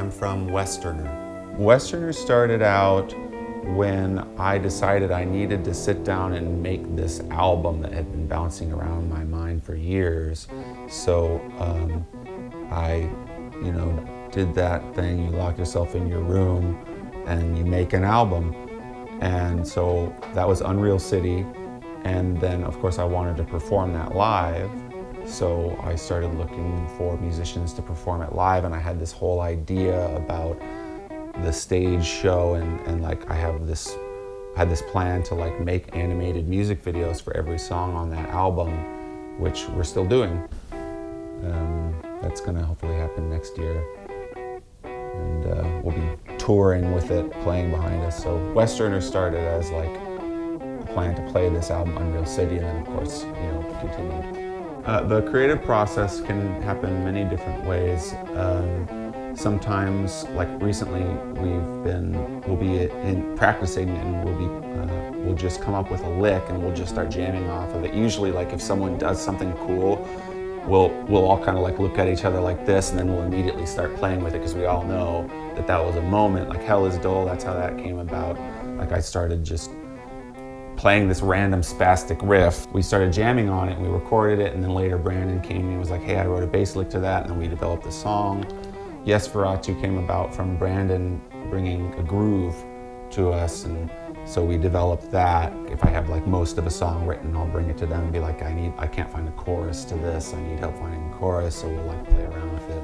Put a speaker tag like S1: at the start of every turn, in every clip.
S1: I'm from Westerner. Westerner started out when I decided I needed to sit down and make this album that had been bouncing around my mind for years. So I, did that thing, you lock yourself in your room and you make an album. And so that was Unreal City. And then of course I wanted to perform that live. So I started looking for musicians to perform it live, and I had this whole idea about the stage show and like I had this plan to like make animated music videos for every song on that album, which we're still doing. That's gonna hopefully happen next year. And we'll be touring with it, playing behind us. So Westerner started as like a plan to play this album, Unreal City, and then of course, continued. The creative process can happen many different ways. Sometimes, like recently, we'll be in practicing, and we'll just come up with a lick, and we'll just start jamming off of it. Usually, like if someone does something cool, we'll all kind of like look at each other like this, and then we'll immediately start playing with it because we all know that was a moment. Like Hell Is Dull, that's how that came about. Like I started just playing this random spastic riff. We started jamming on it and we recorded it, and then later Brandon came and was like, hey, I wrote a bass lick to that, and then we developed the song. Yes Veratu came about from Brandon bringing a groove to us, and so we developed that. If I have like most of a song written, I'll bring it to them and be like, I can't find a chorus to this, I need help finding a chorus, so we'll like play around with it.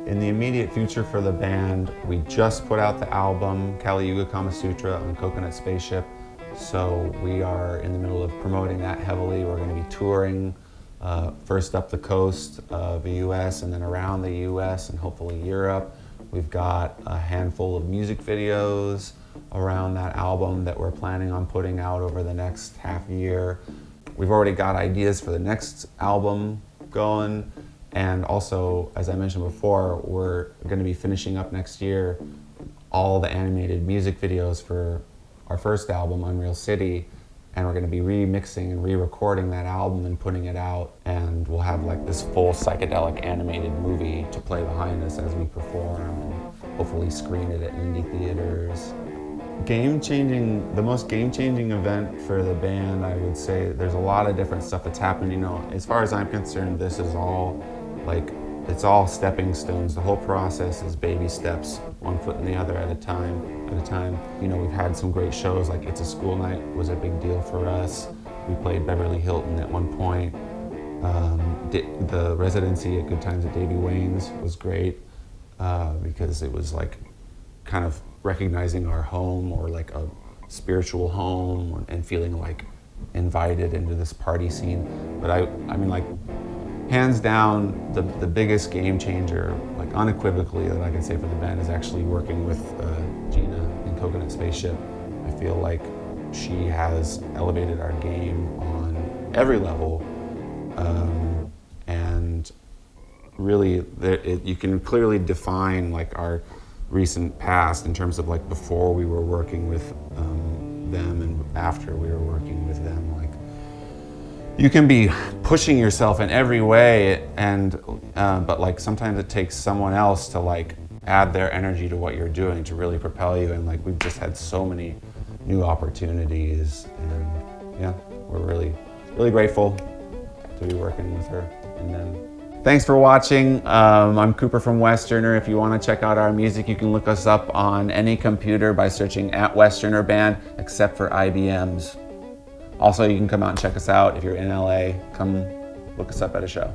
S1: In the immediate future for the band, we just put out the album, Kali Yuga Kama Sutra on Coconut Spaceship. So we are in the middle of promoting that heavily. We're going to be touring first up the coast of the US and then around the US and hopefully Europe. We've got a handful of music videos around that album that we're planning on putting out over the next half year. We've already got ideas for the next album going, and also, as I mentioned before, we're going to be finishing up next year all the animated music videos for our first album, Unreal City, and we're going to be remixing and re-recording that album and putting it out, and we'll have like this full psychedelic animated movie to play behind us as we perform, and hopefully screen it at indie theaters. The most game-changing event for the band, I would say, there's a lot of different stuff that's happened. As far as I'm concerned, this is all it's all stepping stones. The whole process is baby steps, one foot in the other at a time. We've had some great shows, like It's a School Night was a big deal for us. We played Beverly Hilton at one point. The residency at Good Times at Davy Wayne's was great because it was like kind of recognizing our home, or like a spiritual home, and feeling like invited into this party scene. But I mean, like, hands down, the biggest game changer, like unequivocally, that I can say for the band is actually working with Gina in Coconut Spaceship. I feel like she has elevated our game on every level, and really, you can clearly define like our recent past in terms of like before we were working with them and after we were working with them. Like, you can be pushing yourself in every way, but like sometimes it takes someone else to like add their energy to what you're doing to really propel you. And like we've just had so many new opportunities, and yeah, we're really, really grateful to be working with her and them. Thanks for watching. I'm Cooper from Westerner. If you want to check out our music, you can look us up on any computer by searching @Westerner Band, except for IBM's. Also, you can come out and check us out. If you're in LA, come look us up at a show.